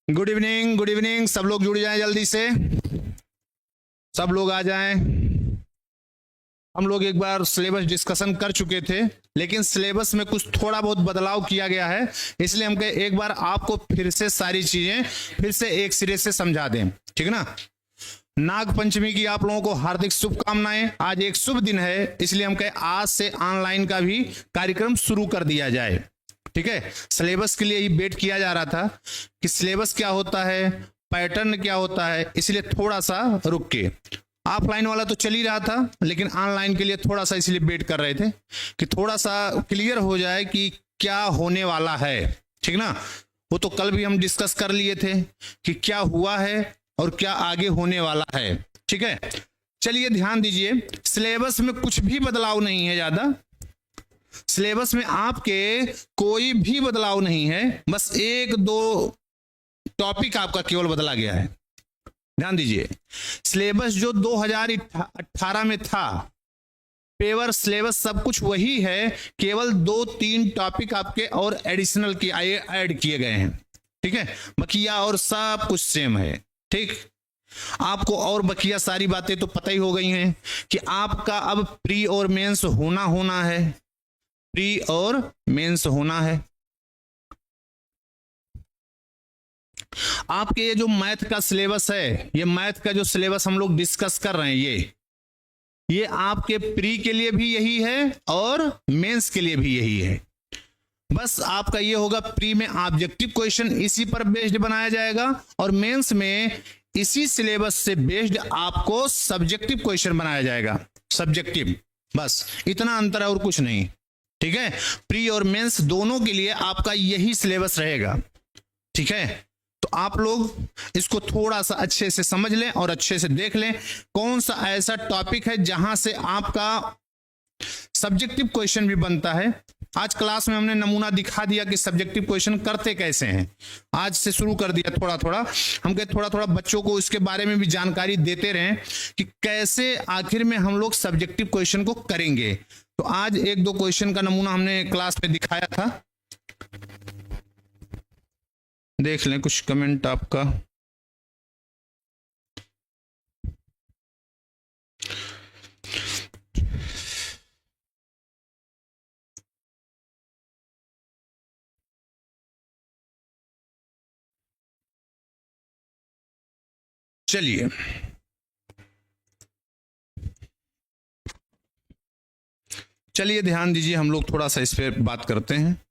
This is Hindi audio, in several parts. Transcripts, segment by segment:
Good evening, good evening. सब लोग जुड़ जाएं जल्दी से, सब लोग आ जाएं। हम लोग एक बार सिलेबस डिस्कशन कर चुके थे, लेकिन सिलेबस में कुछ थोड़ा बहुत बदलाव किया गया है, इसलिए हम कहे एक बार आपको फिर से सारी चीजें फिर से एक सिरे से समझा दें, ठीक है ना। नाग पंचमी की आप लोगों को हार्दिक शुभकामनाएं। आज एक शुभ दिन है, इसलिए हम कहे आज से ऑनलाइन का भी कार्यक्रम शुरू कर दिया जाए, ठीक है। सिलेबस के लिए ही वेट किया जा रहा था कि सिलेबस क्या होता है, पैटर्न क्या होता है, इसलिए थोड़ा सा रुक के। ऑफलाइन वाला तो चल ही रहा था, लेकिन ऑनलाइन के लिए थोड़ा सा इसलिए वेट कर रहे थे कि थोड़ा सा क्लियर हो जाए कि क्या होने वाला है, ठीक ना। वो तो कल भी हम डिस्कस कर लिए थे कि क्या हुआ है और क्या आगे होने वाला है, ठीक है। चलिए ध्यान दीजिए, सिलेबस में कुछ भी बदलाव नहीं है, ज्यादा सिलेबस में आपके कोई भी बदलाव नहीं है, बस एक दो टॉपिक आपका केवल बदला गया है। ध्यान दीजिए, सिलेबस जो 2018 में था, पेपर सिलेबस सब कुछ वही है, केवल 2-3 टॉपिक आपके और एडिशनल की ऐड किए गए हैं, ठीक है। बकिया और सब कुछ सेम है, ठीक। आपको और बकिया सारी बातें तो पता ही हो गई हैं कि आपका अब प्री और मेंस होना है, प्री और मेंस होना है। आपके ये जो मैथ का सिलेबस है, ये मैथ का जो सिलेबस हम लोग डिस्कस कर रहे हैं, ये आपके प्री के लिए भी यही है और मेंस के लिए भी यही है। बस आपका ये होगा, प्री में ऑब्जेक्टिव क्वेश्चन इसी पर बेस्ड बनाया जाएगा और मेंस में इसी सिलेबस से बेस्ड आपको सब्जेक्टिव क्वेश्चन बनाया जाएगा, सब्जेक्टिव। बस इतना अंतर है और कुछ नहीं, ठीक है। प्री और मेंस दोनों के लिए आपका यही सिलेबस रहेगा, ठीक है। तो आप लोग इसको थोड़ा सा अच्छे से समझ लें और अच्छे से देख लें कौन सा ऐसा टॉपिक है जहां से आपका सब्जेक्टिव क्वेश्चन भी बनता है। आज क्लास में हमने नमूना दिखा दिया कि सब्जेक्टिव क्वेश्चन करते कैसे हैं, आज से शुरू कर दिया थोड़ा थोड़ा। हम कहे थोड़ा थोड़ा बच्चों को इसके बारे में भी जानकारी देते रहें कि कैसे आखिर में हम लोग सब्जेक्टिव क्वेश्चन को करेंगे। तो आज एक दो क्वेश्चन का नमूना हमने क्लास में दिखाया था, देख लें कुछ कमेंट आपका। चलिए चलिए ध्यान दीजिए, हम लोग थोड़ा सा इस पर बात करते हैं।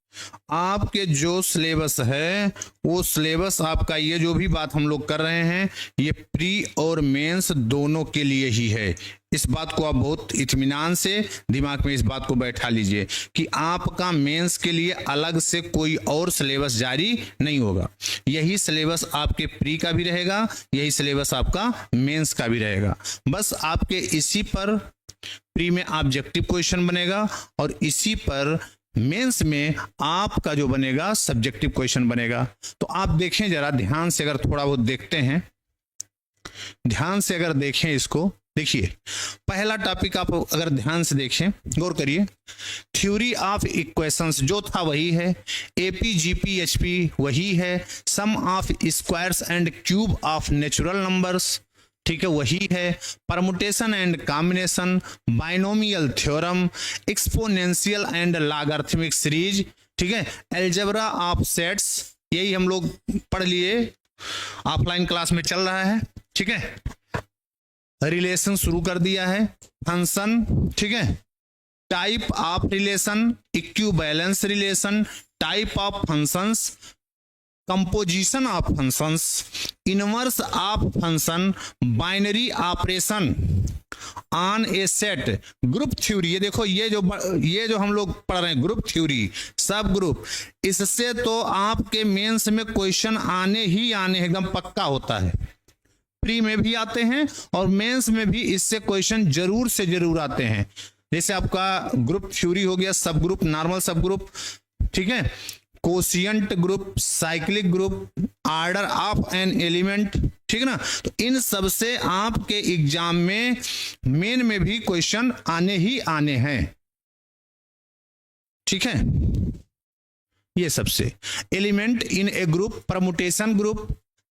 आपके जो सिलेबस है वो सिलेबस आपका, ये जो भी बात हम लोग कर रहे हैं, ये प्री और मेंस दोनों के लिए ही है। इस बात को आप बहुत इत्मीनान से दिमाग में इस बात को बैठा लीजिए कि आपका मेंस के लिए अलग से कोई और सिलेबस जारी नहीं होगा। यही सिलेबस आपके प्री का भी रहेगा, यही सिलेबस आपका मेंस का भी रहेगा। बस आपके इसी पर प्री में ऑब्जेक्टिव क्वेश्चन बनेगा और इसी पर मेंस में आपका जो बनेगा सब्जेक्टिव क्वेश्चन बनेगा। तो आप देखें जरा ध्यान से, अगर थोड़ा बहुत देखते हैं, ध्यान से अगर देखें इसको, देखिए पहला टॉपिक आप अगर ध्यान से देखें, गौर करिए, थ्योरी ऑफ इक्वेशंस जो था वही है, एपी जीपी एचपी वही है, sum of squares and cube of natural numbers, ठीक है, वही है, permutation and combination, binomial theorem, exponential and logarithmic series, ठीक है, अलजेब्रा ऑफ सेट्स, यही हम लोग पढ़ लिए, ऑफलाइन क्लास में चल रहा है, ठीक है। रिलेशन शुरू कर दिया है, फंक्शन, ठीक है, type of relation, equivalence relation, type of functions, composition of functions, inverse of function, binary operation on A set, group theory. ये देखो, ये जो हम लोग पढ़ रहे हैं ग्रुप थ्योरी, सब ग्रुप, इससे तो आपके मेंस में क्वेश्चन आने ही आने एकदम पक्का होता है। प्री में भी आते हैं और मेंस में भी इससे क्वेश्चन जरूर से जरूर आते हैं। जैसे आपका ग्रुप थ्योरी हो गया, सब ग्रुप, नॉर्मल सब ग्रुप, ठीक है, quotient group, cyclic group, order of an element, ठीक है ना। तो इन सब से आपके एग्जाम में मेन में भी क्वेश्चन आने ही आने हैं, ठीक है। ये सबसे element in A group, permutation group,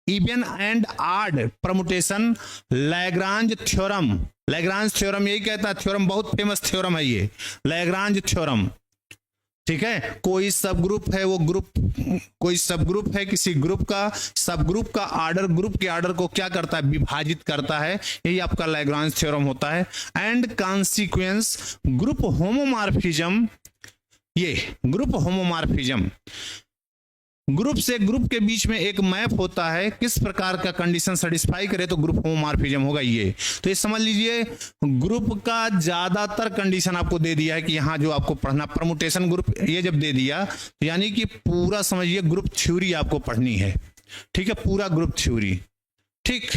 even and odd permutation, Lagrange theorem. Lagrange theorem यही कहता है, थ्योरम बहुत फेमस थ्योरम है ये, लैग्रांज थ्योरम। ठीक है, कोई सब ग्रुप है, वो ग्रुप कोई सब ग्रुप है किसी ग्रुप का, सब ग्रुप का ऑर्डर ग्रुप के ऑर्डर को क्या करता है, विभाजित करता है, यही आपका लैग्रांज थ्योरम होता है। एंड कॉन्सिक्वेंस ग्रुप होमोमॉर्फिज्म, ये ग्रुप होमोमॉर्फिज्म, ग्रुप से ग्रुप के बीच में एक मैप होता है, किस प्रकार का कंडीशन सेटिस्फाई करे तो ग्रुप होमोमॉर्फिज्म होगा ये। तो ये समझ लीजिए ग्रुप का ज्यादातर कंडीशन आपको दे दिया है कि यहाँ जो आपको पढ़ना परमुटेशन ग्रुप, ये जब दे दिया तो यानी कि पूरा समझिए ग्रुप थ्योरी आपको पढ़नी है। ठीक है, पूरा ग्रुप थ्योरी। ठीक,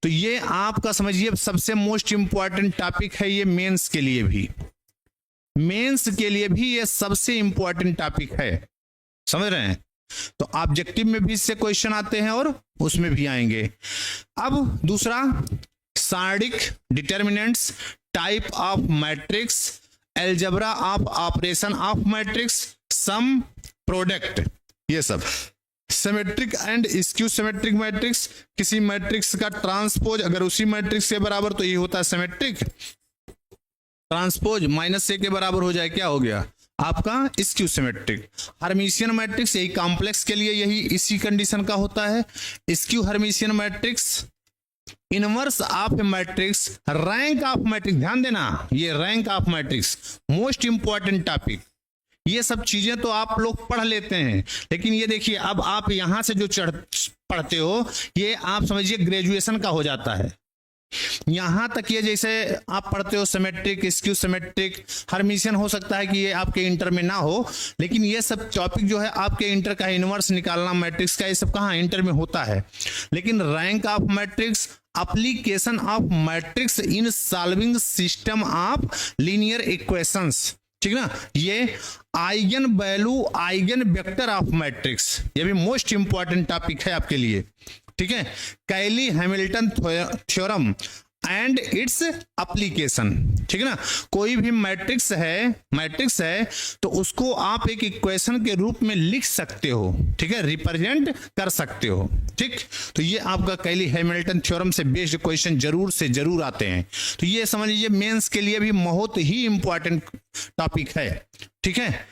तो ये आपका समझिए सबसे मोस्ट इंपॉर्टेंट टॉपिक है ये, मेंस के लिए भी, मेंस के लिए भी ये सबसे इंपॉर्टेंट टॉपिक है, समझ रहे हैं। तो ऑब्जेक्टिव में भी इससे क्वेश्चन आते हैं और उसमें भी आएंगे। अब दूसरा, सार्डिक determinants, type of matrix, algebra of operation of matrix, sum, product, ये सब। Symmetric and skew symmetric matrix, किसी मैट्रिक्स का ट्रांसपोज अगर उसी मैट्रिक्स के बराबर तो ये होता है सिमेट्रिक, ट्रांसपोज -a के बराबर हो जाए क्या हो गया आपका स्क्यू सिमेट्रिक। हर्मिशियन मैट्रिक्स यही कॉम्प्लेक्स के लिए यही इसी कंडीशन का होता है, skew Hermitian matrix. Inverse of matrix, rank of matrix, ध्यान देना ये rank of matrix most important topic. ये सब चीजें तो आप लोग पढ़ लेते हैं, लेकिन ये देखिए अब आप यहां से जो पढ़ते हो ये आप समझिए ग्रेजुएशन का हो जाता है। यहां तक ये जैसे आप पढ़ते हो सिमेट्रिक, स्क्यू सिमेट्रिक, हर्मिशियन, हो सकता है कि ये आपके इंटर में ना हो, लेकिन ये सब टॉपिक जो है आपके इंटर का, इनवर्स निकालना मैट्रिक्स का, ये सब कहां इंटर में होता है। लेकिन rank of matrix, application of matrix in solving system of linear equations, ठीक ना, ये eigen value, eigen vector of matrix, ये भी मोस्ट इंपॉर्टेंट टॉपिक है आपके लिए। ठीक है, Cayley Hamilton theorem and its application. ठीक है ना, कोई भी मैट्रिक्स है तो उसको आप एक इक्वेशन के रूप में लिख सकते हो, ठीक है, रिप्रेजेंट कर सकते हो। ठीक, तो ये आपका कैली हैमिल्टन थ्योरम से बेस्ड क्वेश्चन जरूर से जरूर आते हैं। तो ये समझ लीजिए मेंस के लिए भी बहुत ही इंपॉर्टेंट टॉपिक है। ठीक है,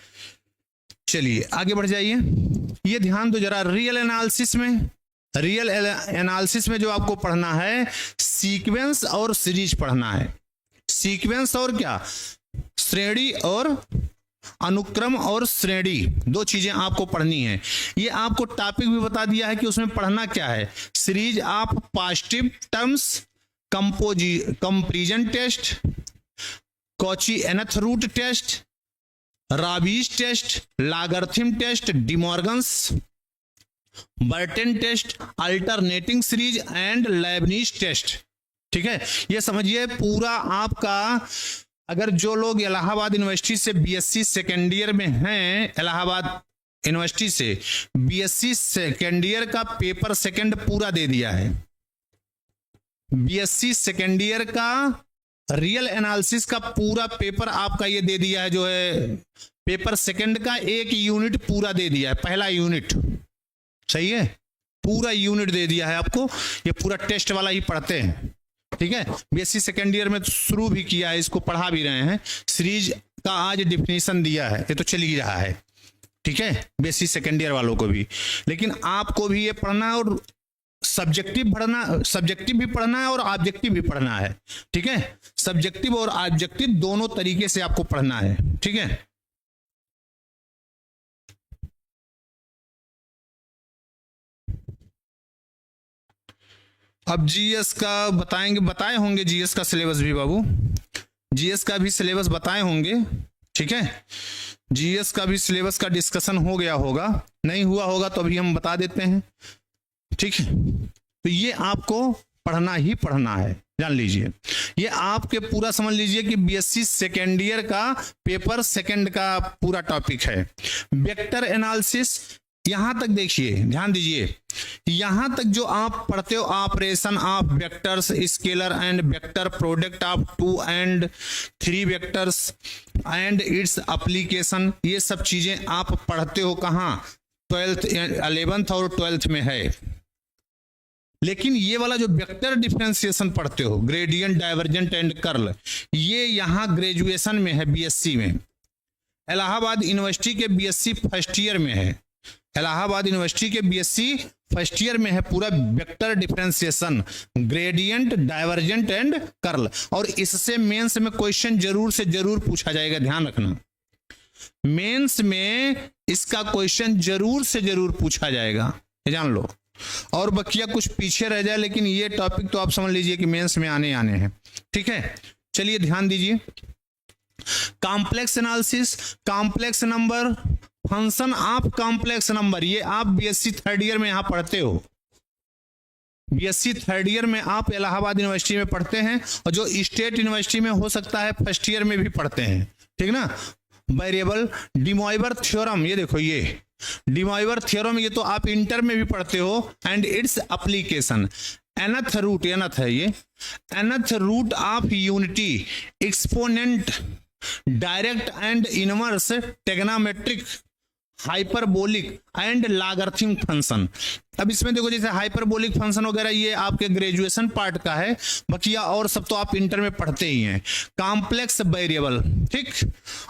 चलिए आगे बढ़ जाइए। ये ध्यान दो जरा, रियल एनालिसिस में, रियल एनालिसिस में जो आपको पढ़ना है सीक्वेंस और सीरीज पढ़ना है। सीक्वेंस और क्या, श्रेणी और अनुक्रम और श्रेणी, दो चीजें आपको पढ़नी है। ये आपको टॉपिक भी बता दिया है कि उसमें पढ़ना क्या है। Series of positive terms, comparison test, Cauchy nth root test, Raabe's test, logarithm test, De Morgan's, Bertrand test, alternating series and Leibniz test. ठीक है, ये समझिए पूरा आपका, अगर जो लोग इलाहाबाद यूनिवर्सिटी से बीएससी सेकेंड ईयर में हैं, इलाहाबाद यूनिवर्सिटी से बीएससी सेकेंड ईयर का पेपर सेकेंड पूरा दे दिया है। बीएससी सेकेंड ईयर का रियल एनालिसिस का पूरा पेपर आपका ये दे दिया है, जो है पेपर सेकेंड का एक यूनिट पूरा दे दिया है, पहला यूनिट, सही है, पूरा यूनिट दे दिया है आपको। ये पूरा टेस्ट वाला ही पढ़ते हैं। ठीक है, बीएससी सेकेंड ईयर में शुरू भी किया है, इसको पढ़ा भी रहे हैं। सीरीज का आज डिफिनेशन दिया है, ये तो चल ही रहा है। ठीक है, बीएससी सेकेंड ईयर वालों को भी, लेकिन आपको भी ये पढ़ना है और सब्जेक्टिव भी पढ़ना है और ऑब्जेक्टिव भी पढ़ना है। ठीक है, सब्जेक्टिव और ऑब्जेक्टिव दोनों तरीके से आपको पढ़ना है। ठीक है, अब जीएस का बताए होंगे जीएस का सिलेबस भी बाबू, जीएस का भी सिलेबस बताए होंगे। ठीक है, जीएस का भी सिलेबस का डिस्कशन हो गया होगा, नहीं हुआ होगा तो अभी हम बता देते हैं। ठीक है, तो ये आपको पढ़ना ही पढ़ना है, जान लीजिए। ये आपके पूरा समझ लीजिए कि बीएससी सेकेंड ईयर का पेपर सेकेंड का पूरा टॉपिक है। वेक्टर एनालिसिस, यहां तक देखिए, ध्यान दीजिए, यहां तक जो आप पढ़ते हो operation of vectors, scalar and vector, product of 2 and 3 vectors and its application, ये सब चीजें आप पढ़ते हो कहां, 11th और 12th में है। लेकिन ये वाला जो वेक्टर डिफरेंशिएशन पढ़ते हो, ग्रेडियंट, डाइवर्जेंट एंड कर्ल, ये यहाँ ग्रेजुएशन में है, बीएससी में। इलाहाबाद यूनिवर्सिटी के बीएससी फर्स्ट ईयर में है, इलाहाबाद यूनिवर्सिटी के बीएससी फर्स्ट ईयर में है पूरा vector differentiation, gradient, divergent and curl. और इससे मेंस में क्वेश्चन जरूर से जरूर पूछा जाएगा, ध्यान रखना, मेंस में इसका क्वेश्चन जरूर से जरूर पूछा जाएगा, जान लो। और बकिया कुछ पीछे रह जाए, लेकिन ये टॉपिक तो आप समझ लीजिए कि मेंस में आने हैं, ठीक है। चलिए ध्यान दीजिए, complex analysis, complex number, function of complex number, ये आप बीएससी थर्ड ईयर में यहां पढ़ते हो, बीएससी थर्ड ईयर में आप इलाहाबाद यूनिवर्सिटी में पढ़ते हैं, और जो स्टेट यूनिवर्सिटी में हो सकता है फर्स्ट ईयर में भी पढ़ते हैं, ठीक ना। वेरिएबल, डी मोइवर थ्योरम, ये देखो, ये डी मोइवर थ्योरम, ये तो आप इंटर में भी पढ़ते हो, and its application. nth root, nth है ये, nth root of unity, exponent, direct and inverse, trigonometric, hyperbolic and logarithm function. अब इसमें देखो, जैसे हाइपरबोलिक फंक्शन वगैरह ये आपके ग्रेजुएशन पार्ट का है, बकिया और सब तो आप इंटर में पढ़ते ही हैं। कॉम्प्लेक्स वेरिएबल, ठीक,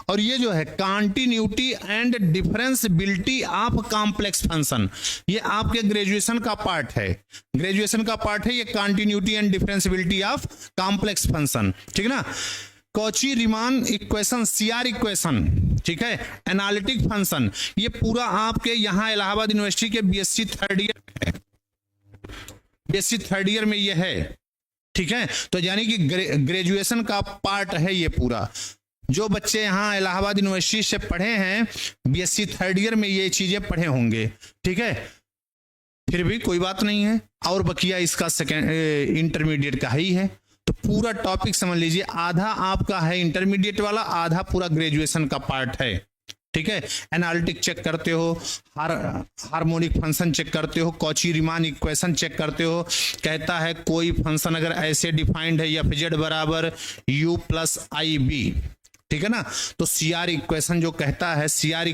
और ये जो है continuity and differentiability of complex function, ये आपके ग्रेजुएशन का पार्ट है, ग्रेजुएशन का पार्ट है ये continuity and differentiability of complex function, ठीक ना। Cauchy Riemann equation, CR equation, ठीक है, एनालिटिक फंक्शन, ये पूरा आपके यहाँ इलाहाबाद यूनिवर्सिटी के बीएससी थर्ड ईयर है, बीएससी थर्ड ईयर में ये है, ठीक है। तो यानी कि ग्रेजुएशन का पार्ट है ये पूरा। जो बच्चे यहाँ इलाहाबाद यूनिवर्सिटी से पढ़े हैं बीएससी थर्ड ईयर में ये चीजें पढ़े होंगे, ठीक है, फिर भी कोई बात नहीं है। और बकिया इसका सेकेंड इंटरमीडिएट का ही है, तो पूरा टॉपिक समझ लीजिए, आधा आपका है इंटरमीडिएट वाला, आधा पूरा ग्रेजुएशन का पार्ट है, ठीक है। एनालिटिक चेक करते हो, हार्मोनिक फंक्शन चेक करते हो, कॉची रीमान इक्वेशन चेक करते हो, कहता है कोई फंक्शन अगर ऐसे डिफाइंड है, एफ जेड बराबर यू प्लस आई बी, ठीक है ना। तो सीआर इक्वेशन जो कहता है, सीआर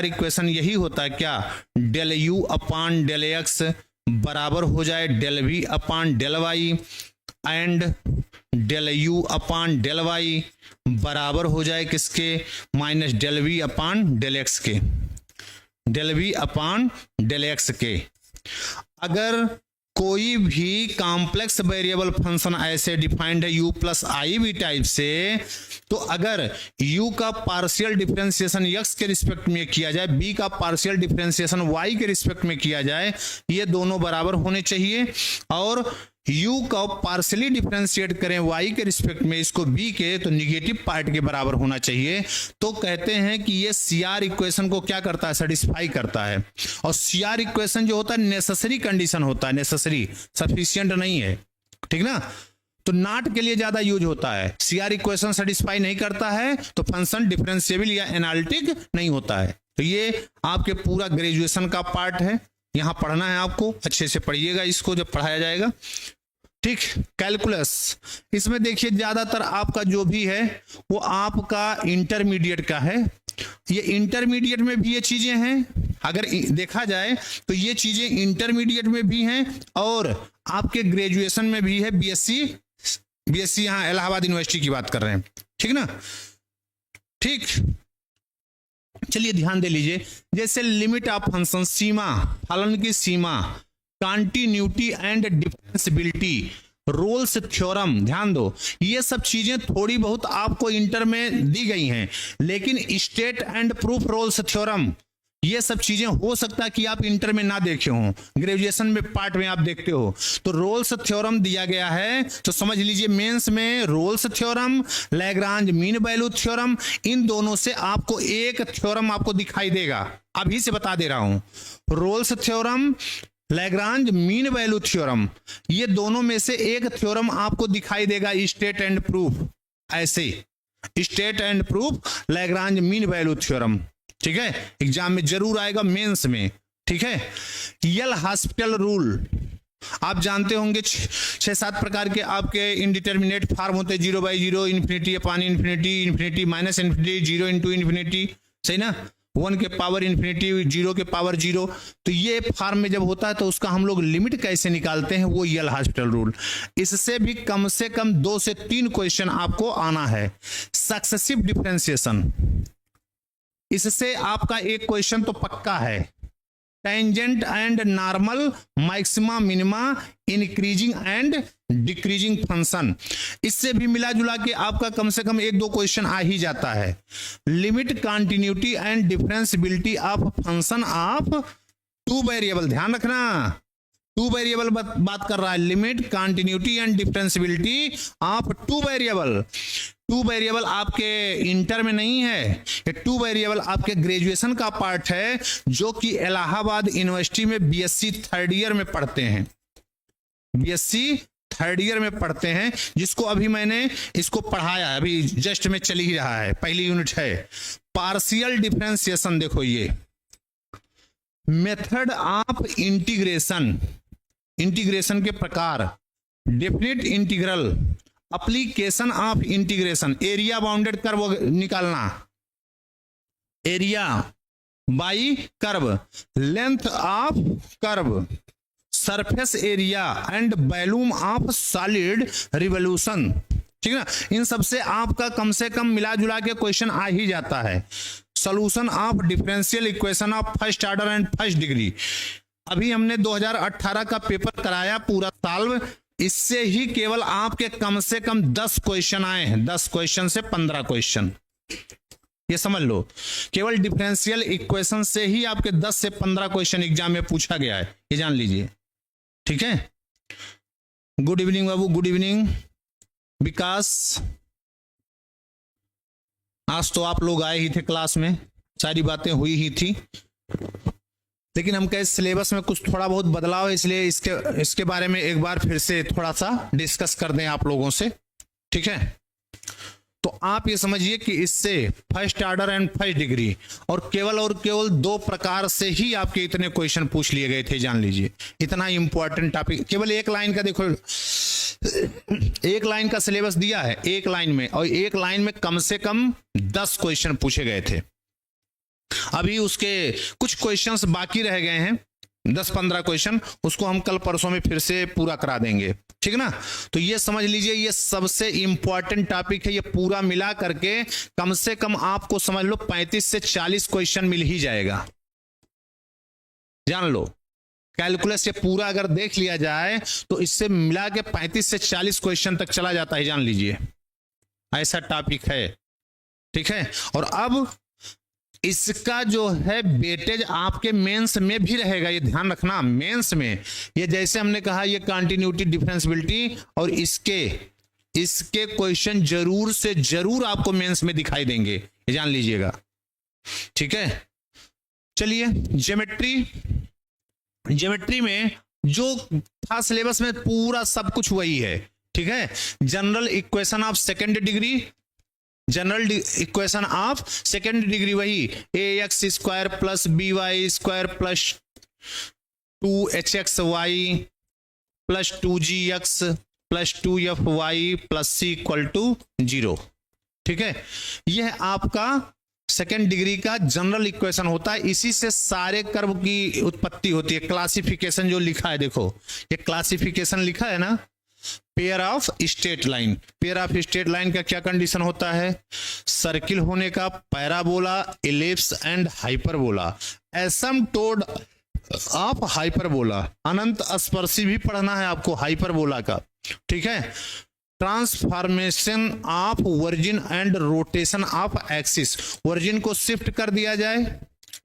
इक्वेशन यही होता है क्या, del u upon del x बराबर हो जाए del v upon del y, and del u upon del y बराबर हो जाए किसके, minus del v upon del x के, del v upon del x के। अगर कोई भी कॉम्प्लेक्स वेरिएबल फंक्शन ऐसे डिफाइंड है u plus i b type से, तो अगर u का पार्शियल डिफरेंशिएशन x के रिस्पेक्ट में किया जाए, b का पार्शियल डिफरेंशिएशन y के रिस्पेक्ट में किया जाए, ये दोनों बराबर होने चाहिए। और u का पार्शियली डिफरेंशिएट करें y के रिस्पेक्ट में इसको b के, तो निगेटिव पार्ट के बराबर होना चाहिए। तो कहते हैं कि ये CR इक्वेशन को क्या करता है, सेटिस्फाई करता है। और CR इक्वेशन जो होता है नेसेसरी कंडीशन होता है, नेसेसरी, सफिशिएंट नहीं है, ठीक ना। तो नॉट के लिए ज्यादा यूज होता है। CR इक्वेशन सेटिस्फाई नहीं करता है तो फंक्शन डिफरेंशिएबल या एनालिटिक नहीं होता है। तो ये आपके पूरा ग्रेजुएशन का पार्ट है, यहां पढ़ना है आपको, अच्छे से पढ़िएगा इसको जब पढ़ाया जाएगा, ठीक। कैलकुलस, इसमें देखिए ज्यादातर आपका जो भी है वो आपका इंटरमीडिएट का है। ये इंटरमीडिएट में भी ये चीजें हैं, अगर देखा जाए तो ये चीजें इंटरमीडिएट में भी हैं और आपके ग्रेजुएशन में भी है। बीएससी यहाँ इलाहाबाद यूनिवर्सिटी की बात कर रहे हैं, ठीक ना, ठीक। चलिए ध्यान दे लीजिए, जैसे लिमिट ऑफ फंक्शन, सीमा, फलन की सीमा, continuity and differentiability, Rolle's theorem, ध्यान दो, ये सब चीजें थोड़ी बहुत आपको इंटर में दी गई हैं, लेकिन state and proof Rolle's theorem, ये सब चीजें हो सकता है कि आप इंटर में ना देखे हो, ग्रेजुएशन में पार्ट में आप देखते हो। तो रोल्स थ्योरम दिया गया है, तो समझ लीजिए मेंस में Rolle's theorem, Lagrange mean value theorem, इन दोनों से आपको एक थ्योरम आपको दिखाई देगा, अभी से बता दे रहा हूं। Roles theorem, Lagrange mean value theorem, ये दोनों में से एक थ्योरम आपको दिखाई देगा, स्टेट एंड प्रूफ, ऐसे state and proof, Lagrange mean value theorem, ठीक है, एग्जाम में जरूर आएगा मेंस में, ठीक है। यल हॉस्पिटल रूल, आप जानते होंगे 6-7 प्रकार के आपके इंडिटरमिनेट फॉर्म होते हैं, 0/0, infinity upon infinity, infinity minus infinity, 0 into infinity, सही ना। 1 के पावर इंफिनिटी, 0 के पावर 0। तो ये फॉर्म में जब होता है तो उसका हम लोग लिमिट कैसे निकालते हैं, वो यल हॉस्पिटल रूल। इससे भी कम से कम 2 से 3 क्वेश्चन आपको आना है। सक्सेसिव डिफरेंशिएशन, इससे आपका एक क्वेश्चन तो पक्का है। Tangent and normal, maxima minima, increasing and decreasing function, इससे भी मिला जुला के आपका कम से कम 1-2 क्वेश्चन आ ही जाता है। Limit, continuity and differentiability of function of 2 variable, ध्यान रखना 2 वेरिएबल बात कर रहा है। Limit, continuity and differentiability of 2 variable. 2 variable आपके इंटर में नहीं है, ये 2 वेरिएबल आपके ग्रेजुएशन का पार्ट है, जो कि इलाहाबाद यूनिवर्सिटी में बीएससी 3rd ईयर में पढ़ते हैं। बीएससी 3rd ईयर में पढ़ते हैं, जिसको अभी मैंने इसको पढ़ाया है, अभी जस्ट में चल ही रहा है, पहली यूनिट है। पार्शियल डिफरेंशिएशन, देखो ये मेथड ऑफ इंटीग्रेशन, इंटीग्रेशन के प्रकार, definite integral, application of integration, area bounded curve निकालना, area by curve, length of curve, surface area and volume of solid revolution, ठीक है ना। इन सबसे आपका कम से कम मिला जुला के क्वेश्चन आ ही जाता है। Solution of differential equation of first order and first degree, अभी हमने 2018 का पेपर कराया पूरा सॉल्व, इससे ही केवल आपके कम से कम 10 क्वेश्चन आए हैं, 10 क्वेश्चन से 15 क्वेश्चन, ये समझ लो। केवल डिफरेंशियल इक्वेशन से ही आपके 10 से 15 क्वेश्चन एग्जाम में पूछा गया है, ये जान लीजिए, ठीक है। गुड इवनिंग बाबू, गुड इवनिंग विकास। आज तो आप लोग आए ही थे क्लास में, सारी बातें हुई ही थी, लेकिन हम कहे सिलेबस में कुछ थोड़ा बहुत बदलाव है, इसलिए इसके बारे में एक बार फिर से थोड़ा सा डिस्कस कर दें आप लोगों से, ठीक है। तो आप ये समझिए कि इससे first order and first degree और केवल 2 प्रकार से ही आपके इतने क्वेश्चन पूछ लिए गए थे, जान लीजिए। इतना इंपॉर्टेंट टॉपिक, केवल 1 लाइन का, देखो 1 लाइन का सिलेबस दिया है, 1 लाइन में, और 1 लाइन में कम से कम 10 क्वेश्चन पूछे गए थे। अभी उसके कुछ क्वेश्चंस बाकी रह गए हैं, 10-15 क्वेश्चन, उसको हम कल परसों में फिर से पूरा करा देंगे, ठीक है ना। तो ये समझ लीजिए, ये सबसे इंपॉर्टेंट टॉपिक है, ये पूरा मिला करके कम से कम आपको समझ लो 35 से 40 क्वेश्चन मिल ही जाएगा, जान लो। कैलकुलस ये पूरा अगर देख लिया जाए तो इससे मिला के 35 से 40 क्वेश्चन तक चला जाता है, जान लीजिए, ऐसा टॉपिक है, ठीक है। और अब इसका जो है वेटेज आपके मेंस में भी रहेगा, ये ध्यान रखना। मेंस में ये जैसे हमने कहा, ये कंटिन्यूटी, डिफरेंशियबिलिटी और इसके क्वेश्चन जरूर से जरूर आपको मेंस में दिखाई देंगे, ये जान लीजिएगा, ठीक है। चलिए ज्योमेट्री में जो था सिलेबस में पूरा सब कुछ वही है, ठीक है। General equation of second degree, general equation of second degree वही ax² plus by² plus 2hxy plus 2gx plus 2fy plus c equal to 0, ठीक है। यह आपका सेकेंड डिग्री का जनरल इक्वेशन होता है, इसी से सारे कर्व की उत्पत्ति होती है। क्लासिफिकेशन जो लिखा है, देखो ये क्लासिफिकेशन लिखा है ना, pair of straight line, pair of straight line का क्या कंडीशन होता है, सर्किल होने का, parabola, ellipse and hyperbola, asymptote of hyperbola, अनंत स्पर्शी भी पढ़ना है आपको हाइपरबोला का, ठीक है। Transformation of origin and rotation of axis, origin को शिफ्ट कर दिया जाए,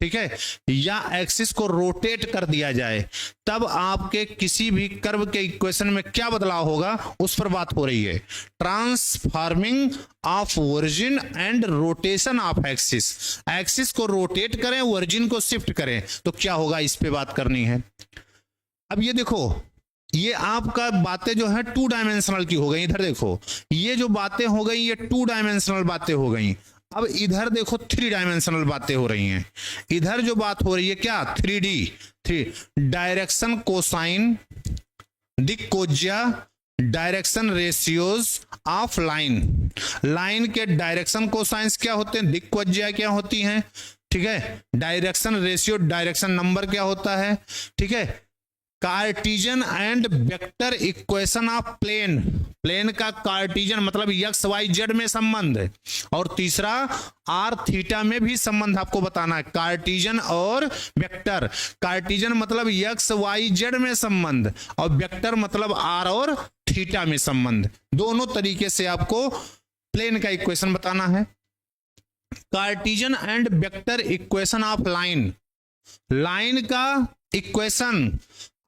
ठीक है, या एक्सिस को रोटेट कर दिया जाए, तब आपके किसी भी कर्व के इक्वेशन में क्या बदलाव होगा, उस पर बात हो रही है। Transforming of origin and rotation of axis, axis को रोटेट करें, वर्जिन को शिफ्ट करें, तो क्या होगा, इस पे बात करनी है। अब ये देखो, ये आपका बातें जो है 2 डायमेंशनल की हो गई, इधर देखो ये जो बातें हो गई ये 2 डायमेंशनल बातें हो गई। अब इधर देखो 3 डायमेंशनल बातें हो रही हैं। इधर जो बात हो रही है क्या, 3D, डायरेक्शन कोसाइन, दिक्कोज्या, direction ratios of line, line के डायरेक्शन कोसाइंस क्या होते हैं, दिक्कोज्या क्या होती हैं, ठीक है। डायरेक्शन रेशियो, डायरेक्शन नंबर क्या होता है, ठीक है। Cartesian and vector equation of plane, plane का कार्टिजन मतलब एक्स वाई जेड में संबंध है, और तीसरा आर थीटा में भी संबंध आपको बताना है। कार्टिजन और वेक्टर, कार्टिजन मतलब एक्स वाई जेड में संबंध, और वेक्टर मतलब आर और थीटा में संबंध। दोनों तरीके से आपको प्लेन का इक्वेशन बताना है। Cartesian and vector equation of line, line का इक्वेशन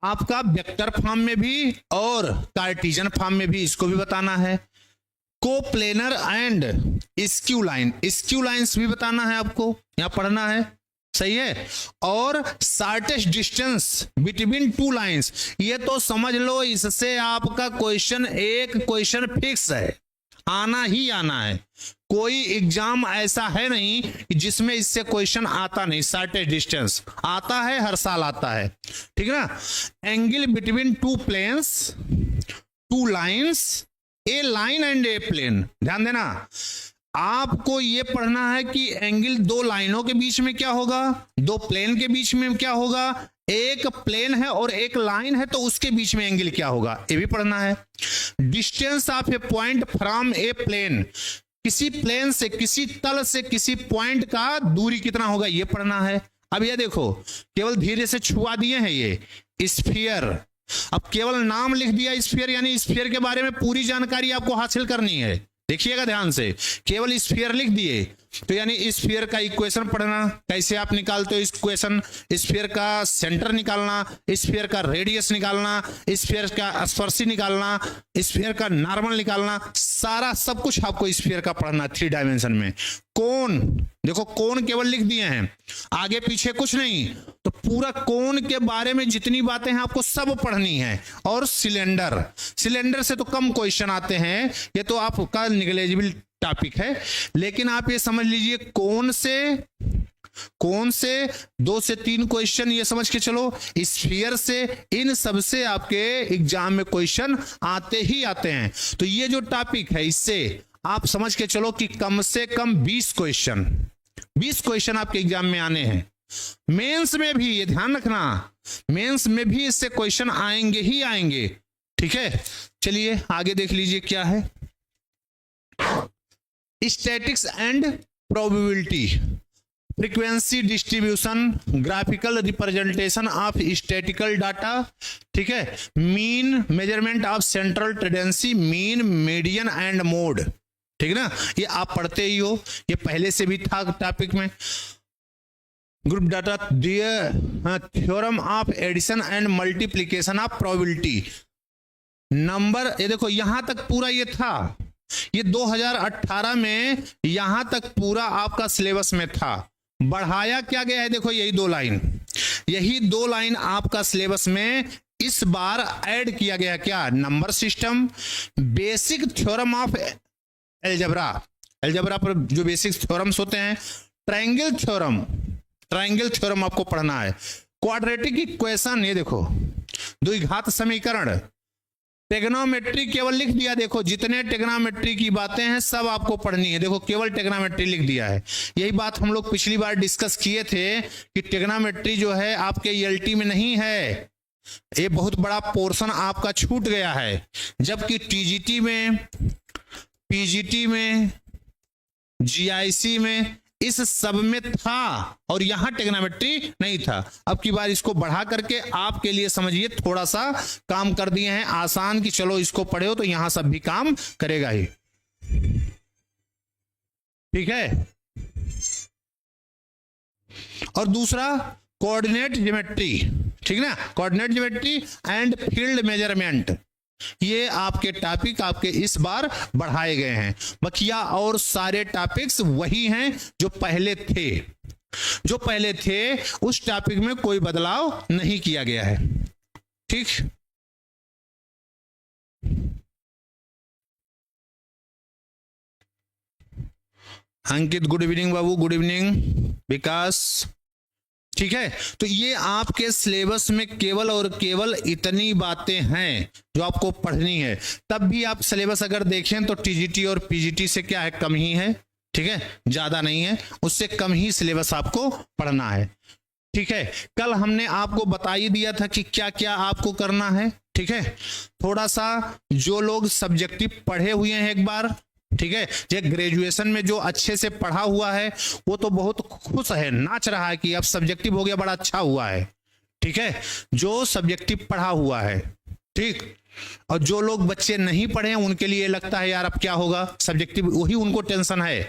आपका वेक्टर फॉर्म में भी और कार्टिजन फॉर्म में भी, इसको भी बताना है। Coplanar and skew line, skew lines भी बताना है आपको, यहां पढ़ना है, सही है। और shortest distance between two lines, ये तो समझ लो इससे आपका क्वेश्चन, एक क्वेश्चन फिक्स है, आना ही आना है। कोई एग्जाम ऐसा है नहीं कि जिसमें इससे क्वेश्चन आता नहीं। शॉर्टेस्ट डिस्टेंस आता है, हर साल आता है, ठीक है ना। Angle between two planes, two lines, a line and a plane, ध्यान देना। आपको यह पढ़ना है कि एंगल दो लाइनों के बीच में क्या होगा, दो प्लेन के बीच में क्या होगा, एक प्लेन है और एक लाइन है तो उसके बीच में एंगल क्या होगा, ये भी पढ़ना है। Distance of a point from a plane, किसी प्लेन से, किसी तल से किसी पॉइंट का दूरी कितना होगा, ये पढ़ना है। अब ये देखो, केवल धीरे से छुआ दिए हैं ये स्फीयर, अब केवल नाम लिख दिया स्फीयर, यानी स्फीयर के बारे में पूरी जानकारी आपको हासिल करनी है। देखिएगा ध्यान से, केवल स्फीयर लिख दिए तो यानी स्फीयर का इक्वेशन पढ़ना, कैसे आप निकालते हो इक्वेशन, स्फीयर का सेंटर निकालना, स्फीयर का रेडियस निकालना, स्फीयर का स्पर्शी निकालना, स्फीयर का नॉर्मल निकालना, सारा सब कुछ आपको स्फीयर का पढ़ना 3 डायमेंशन में। कोन, देखो कोन केवल लिख दिए हैं, आगे पीछे कुछ नहीं, तो पूरा कोन के बारे में जितनी बातें हैं आपको सब पढ़नी है। और सिलेंडर, सिलेंडर से तो कम क्वेश्चन आते हैं, ये तो आपका निगलेजिबल टॉपिक है, लेकिन आप ये समझ लीजिए कोन से 2 से 3 क्वेश्चन ये समझ के चलो, स्फीयर से, इन सब से आपके एग्जाम में क्वेश्चन आते ही आते हैं। तो ये जो टॉपिक है इससे आप समझ के चलो कि कम से कम 20 क्वेश्चन आपके एग्जाम में आने हैं। मेंस में भी ये ध्यान रखना, मेंस में भी इससे क्वेश्चन आएंगे ही आएंगे, ठीक है। चलिए आगे देख लीजिए क्या है। Statics and probability, frequency distribution, graphical representation of statistical data, ठीक है। Mean, measurement of central tendency, mean, median and mode, ठीक है ना। ये आप पढ़ते ही हो, ये पहले से भी था टॉपिक में। Group data, theorem of addition and multiplication of probability, number, ये देखो यहां तक पूरा ये था, ये 2018 में यहां तक पूरा आपका सिलेबस में था। बढ़ाया क्या गया है, देखो यही 2 लाइन, यही 2 लाइन आपका सिलेबस में इस बार ऐड किया गया। क्या, number system, basic theorem of algebra, algebra पर जो बेसिक थ्योरम्स होते हैं, ट्रायंगल थ्योरम, ट्रायंगल थ्योरम आपको पढ़ना है। क्वाड्रेटिक इक्वेशन, ये देखो द्विघात समीकरण, टेग्नोमेट्री केवल लिख दिया, देखो जितने टेग्नोमेट्री की बातें हैं सब आपको पढ़नी है, देखो केवल टेग्नोमेट्री लिख दिया है। यही बात हम लोग पिछली बार डिस्कस किए थे कि टेग्नोमेट्री जो है आपके ईएलटी में नहीं है, ये बहुत बड़ा पोर्शन आपका छूट गया है, जबकि टीजीटी में, पीजीटी में, जीआईसी में, इस सब में था और यहां टेग्नोमेट्री नहीं था। अब की बार इसको बढ़ा करके आपके लिए समझिए थोड़ा सा काम कर दिए हैं आसान, कि चलो इसको पढ़े हो तो यहां सब भी काम करेगा ही, ठीक है। और दूसरा कोऑर्डिनेट ज्योमेट्री, ठीक ना, coordinate geometry and field measurement, ये आपके टॉपिक आपके इस बार बढ़ाए गए हैं। बकिया और सारे टॉपिक्स वही हैं जो पहले थे, जो पहले थे उस टॉपिक में कोई बदलाव नहीं किया गया है, ठीक। अंकित गुड इवनिंग बाबू, गुड इवनिंग विकास, ठीक है। तो ये आपके सिलेबस में केवल और केवल इतनी बातें हैं जो आपको पढ़नी है। तब भी आप सिलेबस अगर देखें तो टीजीटी और पीजीटी से क्या है, कम ही है, ठीक है, ज्यादा नहीं है, उससे कम ही सिलेबस आपको पढ़ना है। ठीक है, कल हमने आपको बता ही दिया था कि क्या क्या आपको करना है। ठीक है, थोड़ा सा जो लोग सब्जेक्टिव पढ़े हुए हैं एक बार, ठीक है, ये ग्रेजुएशन में जो अच्छे से पढ़ा हुआ है वो तो बहुत खुश है, नाच रहा है कि अब सब्जेक्टिव हो गया, बड़ा अच्छा हुआ है। ठीक है, जो सब्जेक्टिव पढ़ा हुआ है, ठीक, और जो लोग बच्चे नहीं पढ़े हैं उनके लिए लगता है यार अब क्या होगा, सब्जेक्टिव वही उनको टेंशन है,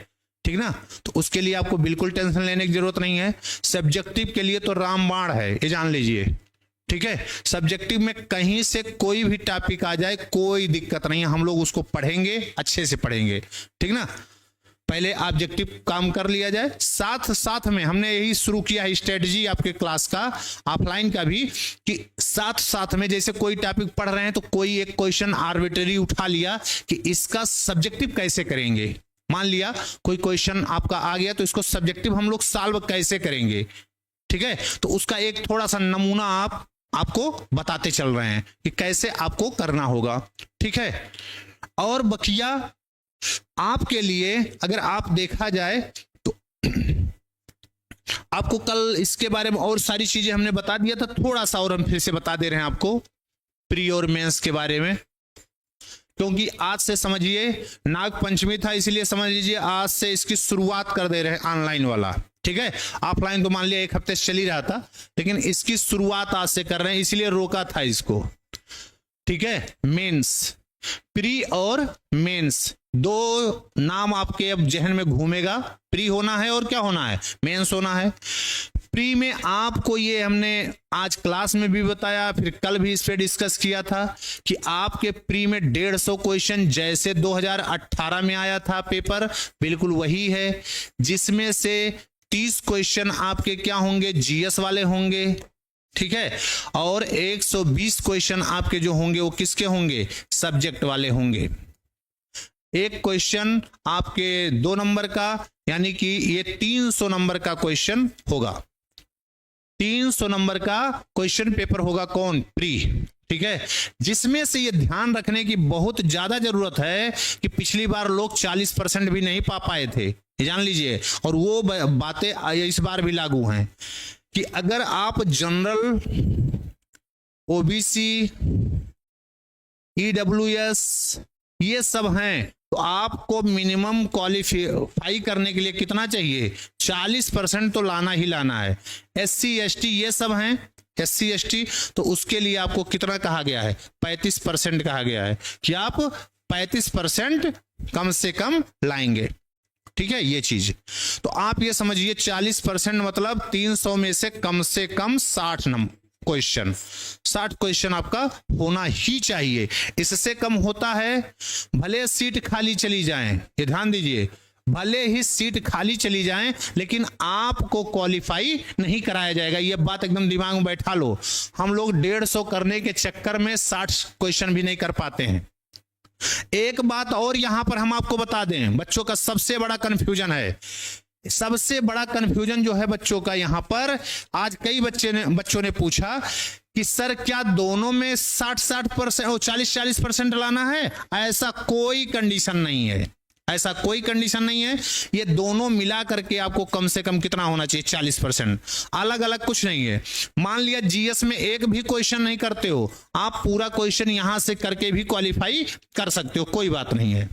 ठीक ना। तो उसके लिए आपको बिल्कुल टेंशन लेने की जरूरत नहीं है। सब्जेक्टिव के लिए तो रामबाण है, ये जान लीजिए। ठीक है, सब्जेक्टिव में कहीं से कोई भी टॉपिक आ जाए कोई दिक्कत नहीं है, हम लोग उसको पढ़ेंगे, अच्छे से पढ़ेंगे, ठीक ना। पहले ऑब्जेक्टिव काम कर लिया जाए, साथ साथ में हमने यही शुरू किया है स्ट्रेटजी आपके क्लास का, ऑफलाइन का भी, कि साथ साथ में जैसे कोई टॉपिक पढ़ रहे हैं तो कोई एक क्वेश्चन आर्बिट्ररी उठा लिया कि इसका सब्जेक्टिव कैसे करेंगे। मान लिया कोई क्वेश्चन आपका आ गया तो इसको सब्जेक्टिव हम लोग सॉल्व कैसे करेंगे, ठीक है, तो उसका एक थोड़ा सा नमूना आपको बताते चल रहे हैं कि कैसे आपको करना होगा। ठीक है, और बकिया आपके लिए अगर आप देखा जाए तो आपको कल इसके बारे में और सारी चीजें हमने बता दिया था, थोड़ा सा और हम फिर से बता दे रहे हैं आपको प्री और मेंस के बारे में, क्योंकि आज से समझिए नाग पंचमी था, इसलिए समझ लीजिए आज से इसकी शुरुआत कर दे रहे हैं ऑनलाइन वाला। ठीक है, ऑफलाइन तो मान लिया एक हफ्ते से चल ही रहा था, लेकिन इसकी शुरुआत आज से कर रहे हैं, इसलिए रोका था इसको। ठीक है, मेंस, प्री और मेंस दो नाम आपके अब जहन में घूमेगा, प्री होना है और क्या होना है, मेंस होना है। प्री में आपको ये हमने आज क्लास में भी बताया, फिर कल भी इस पे डिस्कस किया था कि आपके प्री में 150 क्वेश्चन जैसे 2018 में आया था पेपर, बिल्कुल वही है, जिसमें से 30 क्वेश्चन आपके क्या होंगे, जीएस वाले होंगे। ठीक है, और 120 क्वेश्चन आपके जो होंगे वो किसके होंगे, सब्जेक्ट वाले होंगे। एक क्वेश्चन आपके 2 नंबर का, यानी कि ये 300 नंबर का क्वेश्चन होगा, 300 नंबर का क्वेश्चन पेपर होगा, कौन, प्री। ठीक है, जिसमें से ये ध्यान रखने की बहुत ज्यादा जरूरत है कि पिछली बार लोग 40% भी नहीं पा पाए थे, जान लीजिए, और वो बातें इस बार भी लागू हैं कि अगर आप जनरल, ओबीसी, ईडब्ल्यूएस ये सब हैं तो आपको मिनिमम क्वालिफाई करने के लिए कितना चाहिए, 40% तो लाना ही लाना है। एससी एसटी ये सब हैं, एससी एसटी तो उसके लिए आपको कितना कहा गया है, 35% कहा गया है कि आप 35% कम से कम लाएंगे। ठीक है, ये चीज तो आप ये समझिए 40% मतलब 300 में से कम 60 नंबर क्वेश्चन, 60 क्वेश्चन आपका होना ही चाहिए। इससे कम होता है भले सीट खाली चली जाएं, ये ध्यान दीजिए, भले ही सीट खाली चली जाएं लेकिन आपको क्वालिफाई नहीं कराया जाएगा, ये बात एकदम दिमाग में बैठा लो। हम लोग 150 करने के चक्कर में 60 क्वेश्चन भी नहीं कर पाते हैं। एक बात और यहां पर हम आपको बता दें, बच्चों का सबसे बड़ा कंफ्यूजन है, सबसे बड़ा कंफ्यूजन जो है बच्चों का यहां पर, आज कई बच्चों ने पूछा कि सर क्या दोनों में 60% और 40% लाना है, ऐसा कोई कंडीशन नहीं है, ऐसा कोई कंडीशन नहीं है, ये दोनों मिला करके आपको कम से कम कितना होना चाहिए, 40%, अलग अलग कुछ नहीं है। मान लिया जीएस में एक भी क्वेश्चन नहीं करते हो, आप पूरा क्वेश्चन यहां से करके भी क्वालिफाई कर सकते हो, कोई बात नहीं है,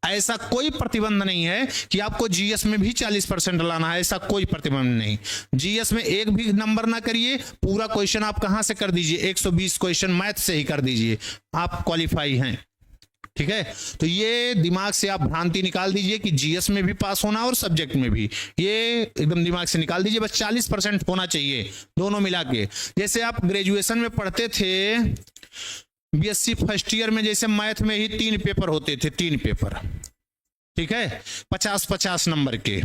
ऐसा कोई प्रतिबंध नहीं है कि आपको जीएस में भी 40% लाना है, ऐसा कोई प्रतिबंध नहीं। जीएस में एक भी नंबर ना करिए, पूरा क्वेश्चन आप कहां से कर दीजिए, 120 क्वेश्चन मैथ से ही कर दीजिए, आप क्वालिफाई हैं। ठीक है, तो ये दिमाग से आप भ्रांति निकाल दीजिए कि जीएस में भी पास होना और सब्जेक्ट में भी, ये एकदम दिमाग से निकाल दीजिए, बस 40% होना चाहिए दोनों मिला के। जैसे आप ग्रेजुएशन में पढ़ते थे, बीएससी फर्स्ट ईयर में जैसे मैथ में ही 3 पेपर होते थे, 3 पेपर, ठीक है, 50-50 नंबर के,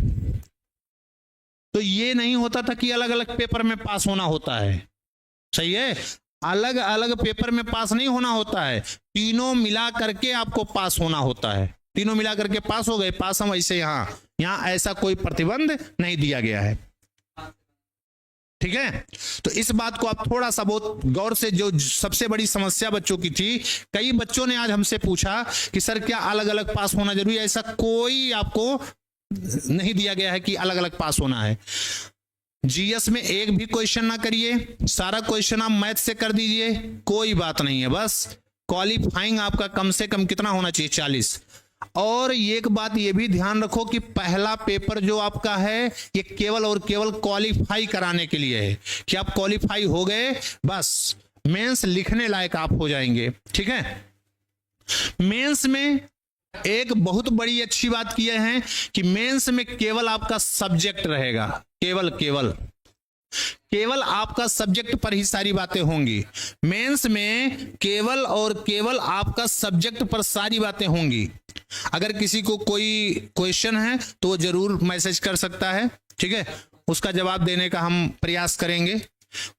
तो ये नहीं होता था कि अलग अलग पेपर में पास होना होता है, सही है, अलग अलग पेपर में पास नहीं होना होता है, तीनों मिला करके आपको पास होना होता है, तीनों मिला करके पास हो गए, पास हम ऐसे, यहां ऐसा कोई प्रतिबंध नहीं दिया गया है। ठीक है, तो इस बात को आप थोड़ा सा बहुत गौर से, जो सबसे बड़ी समस्या बच्चों की थी, कई बच्चों ने आज हमसे पूछा कि सर क्या अलग अलग पास होना जरूरी है? ऐसा कोई आपको नहीं दिया गया है कि अलग अलग पास होना है। जीएस में एक भी क्वेश्चन ना करिए, सारा क्वेश्चन आप मैथ से कर दीजिए, कोई बात नहीं है, बस क्वालिफाइंग आपका कम से कम कितना होना चाहिए? 40। और एक बात ये भी ध्यान रखो कि पहला पेपर जो आपका है ये केवल और केवल क्वालिफाई कराने के लिए है, कि आप क्वालिफाई हो गए बस मेंस लिखने लायक आप हो जाएंगे। ठीक है, मेंस में एक बहुत बड़ी अच्छी बात किए हैं कि मेंस में केवल आपका सब्जेक्ट रहेगा, केवल आपका सब्जेक्ट पर ही सारी बातें होंगी। मेंस में केवल और केवल आपका सब्जेक्ट पर सारी बातें होंगी। अगर किसी को कोई क्वेश्चन है तो वो जरूर मैसेज कर सकता है, ठीक है, उसका जवाब देने का हम प्रयास करेंगे।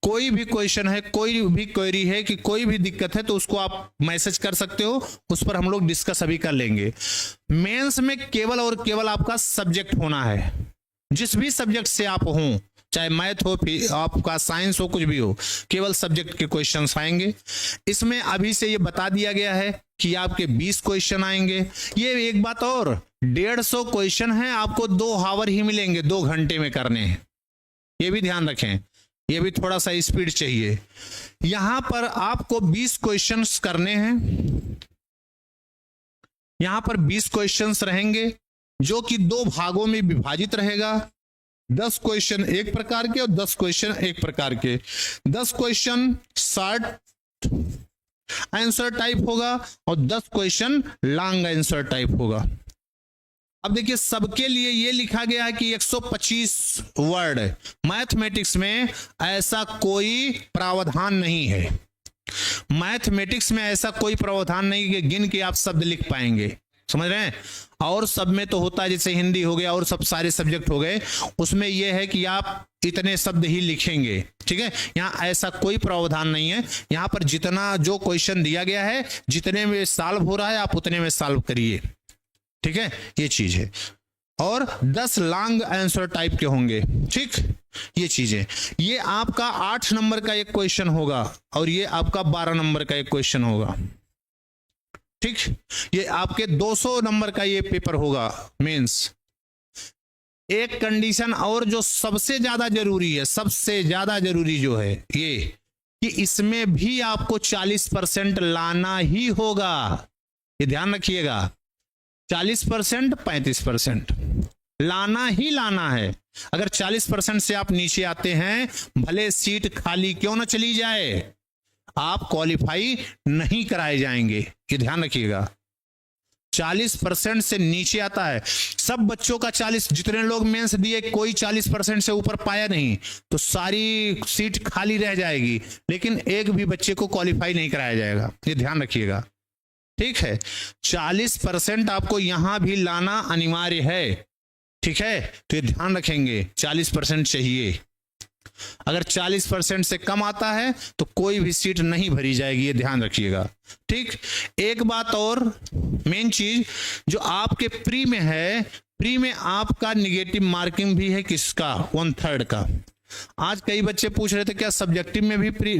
कोई भी क्वेश्चन है, कोई भी क्वेरी है, कि कोई भी दिक्कत है तो उसको आप मैसेज कर सकते हो, उस पर हम लोग डिस्कस अभी कर लेंगे। मेंस में केवल और केवल आपका सब्जेक्ट होना है, जिस भी सब्जेक्ट से आप हो, चाहे मैथ हो, फिर आपका साइंस हो, कुछ भी हो, केवल सब्जेक्ट के क्वेश्चंस आएंगे। इसमें अभी से ये बता दिया गया है कि आपके 20 क्वेश्चन आएंगे। ये एक बात और, 150 क्वेश्चन है, आपको 2 आवर ही मिलेंगे, 2 घंटे में करने हैं, ये भी ध्यान रखें, ये भी थोड़ा सा स्पीड चाहिए। यहां पर आपको 20 क्वेश्चंस करने हैं, यहां पर 20 क्वेश्चंस रहेंगे जो कि 2 भागों में विभाजित रहेगा। 10 क्वेश्चन एक प्रकार के और 10 क्वेश्चन एक प्रकार के। 10 क्वेश्चन शॉर्ट आंसर टाइप होगा और 10 क्वेश्चन लॉन्ग आंसर टाइप होगा। अब देखिए, सबके लिए ये लिखा गया है कि 125 वर्ड। मैथमेटिक्स में ऐसा कोई प्रावधान नहीं है, मैथमेटिक्स में ऐसा कोई प्रावधान नहीं कि गिन के आप शब्द लिख पाएंगे, समझ रहे हैं। और सब में तो होता है, जैसे हिंदी हो गया और सब सारे सब्जेक्ट हो गए, उसमें यह है कि आप इतने शब्द ही लिखेंगे, ठीक है। यहाँ ऐसा कोई प्रावधान नहीं है, यहाँ पर जितना जो क्वेश्चन दिया गया है, जितने में सॉल्व हो रहा है आप उतने में सॉल्व करिए, ठीक है, ये चीज है। और 10 लॉन्ग आंसर टाइप के होंगे, ठीक, ये चीजें। ये आपका 8 नंबर का एक क्वेश्चन होगा और ये आपका 12 नंबर का एक क्वेश्चन होगा, ठीक। ये आपके 200 नंबर का ये पेपर होगा मेंस। एक कंडीशन और जो सबसे ज्यादा जरूरी है, सबसे ज्यादा जरूरी जो है ये, कि इसमें भी आपको 40% लाना ही होगा, ये ध्यान रखिएगा। 40% 35% लाना ही लाना है। अगर 40% से आप नीचे आते हैं, भले सीट खाली क्यों ना चली जाए, आप क्वालिफाई नहीं कराए जाएंगे, ये ध्यान रखिएगा। 40% से नीचे आता है, सब बच्चों का 40, जितने लोग मेंस दिए कोई 40% से ऊपर पाया नहीं, तो सारी सीट खाली रह जाएगी, लेकिन एक भी बच्चे को क्वालिफाई नहीं कराया जाएगा, ये ध्यान रखिएगा, ठीक है। 40% आपको यहां भी लाना अनिवार्य है, ठीक है, तो ये ध्यान रखेंगे, 40% चाहिए। अगर 40% से कम आता है तो कोई भी सीट नहीं भरी जाएगी, ये ध्यान रखिएगा, ठीक। एक बात और मेन चीज जो आपके प्री में है, प्री में आपका निगेटिव मार्किंग भी है, किसका? 1/3 का। आज कई बच्चे पूछ रहे थे क्या सब्जेक्टिव में भी प्री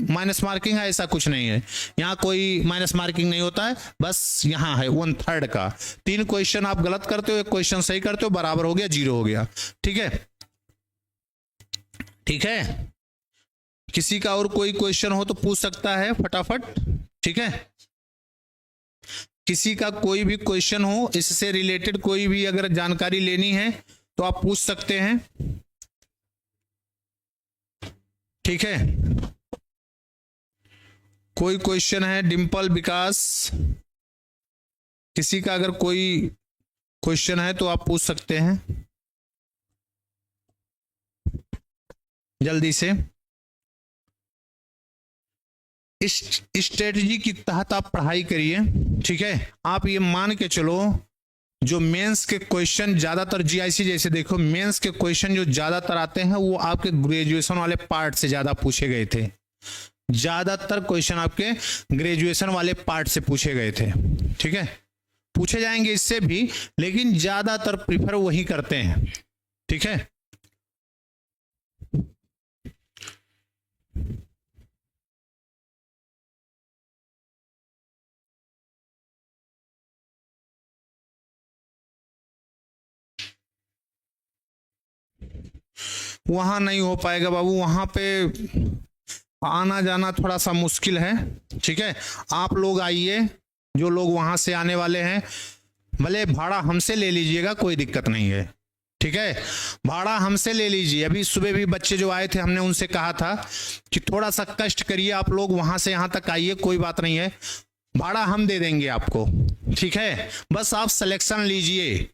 माइनस मार्किंग है? ऐसा कुछ नहीं है, यहाँ कोई माइनस मार्किंग नहीं होता है, बस यहाँ है 1/3 का। 3 क्वेश्चन आप गलत करते हो, 1 क्वेश्चन सही करते हो, बराबर हो गया, 0 हो गया, ठीक है, ठीक है। किसी का और कोई क्वेश्चन हो तो पूछ सकता है फटाफट, ठीक है। किसी का कोई भी क्वेश्चन हो, इससे रिलेटेड कोई भी अगर जानकारी लेनी है तो आप पूछ सकते हैं, ठीक है। कोई क्वेश्चन है? डिंपल, विकास, किसी का अगर कोई क्वेश्चन है तो आप पूछ सकते हैं जल्दी से। इस स्ट्रेटजी के तहत आप पढ़ाई करिए, ठीक है। आप ये मान के चलो, जो मेंस के क्वेश्चन ज्यादातर जीआईसी, जैसे देखो मेंस के क्वेश्चन जो ज्यादातर आते हैं वो आपके ग्रेजुएशन वाले पार्ट से ज्यादा पूछे गए थे, ज्यादातर क्वेश्चन आपके ग्रेजुएशन वाले पार्ट से पूछे गए थे, ठीक है। पूछे जाएंगे इससे भी, लेकिन ज्यादातर प्रीफर वही करते हैं, ठीक है। वहां नहीं हो पाएगा बाबू, वहां पे आना जाना थोड़ा सा मुश्किल है। ठीक है, आप लोग आइए, जो लोग वहां से आने वाले हैं, भले भाड़ा हमसे ले लीजिएगा, कोई दिक्कत नहीं है। ठीक है, भाड़ा हमसे ले लीजिए। अभी सुबह भी बच्चे जो आए थे, हमने उनसे कहा था कि थोड़ा सा कष्ट करिए, आप लोग वहां से यहां तक आइए, कोई बात नहीं है, भाड़ा हम दे देंगे आपको। ठीक है, बस आप सिलेक्शन लीजिए,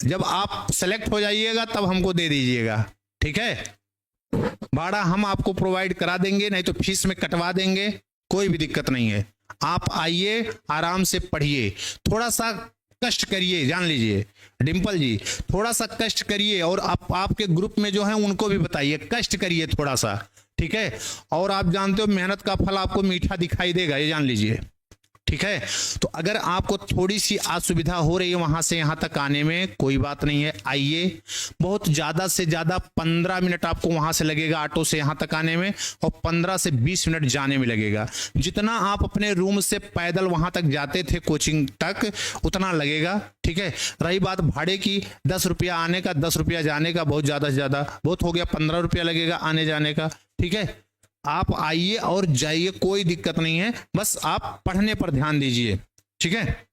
जब आप सेलेक्ट हो जाइएगा तब हमको दे दीजिएगा। ठीक है, भाड़ा हम आपको प्रोवाइड करा देंगे, नहीं तो फीस में कटवा देंगे, कोई भी दिक्कत नहीं है। आप आइए, आराम से पढ़िए, थोड़ा सा कष्ट करिए, जान लीजिए डिंपल जी, थोड़ा सा कष्ट करिए, और आप आपके ग्रुप में जो है उनको भी बताइए कष्ट करिए थोड़ा सा। ठीक है, और आप जानते हो मेहनत का फल आपको मीठा दिखाई देगा, ये जान लीजिए। ठीक है, तो अगर आपको थोड़ी सी असुविधा हो रही है वहां से यहां तक आने में, कोई बात नहीं है, आइए। बहुत ज्यादा से ज्यादा 15 मिनट आपको वहां से लगेगा ऑटो से यहां तक आने में, और 15 से 20 मिनट जाने में लगेगा। जितना आप अपने रूम से पैदल वहां तक जाते थे कोचिंग तक, उतना लगेगा। ठीक है, रही बात भाड़े की, 10 रुपया आने का, 10 रुपया जाने का, बहुत ज्यादा से ज्यादा बहुत हो गया, 15 रुपया लगेगा आने जाने का। ठीक है, आप आइए और जाइए, कोई दिक्कत नहीं है, बस आप पढ़ने पर ध्यान दीजिए। ठीक है,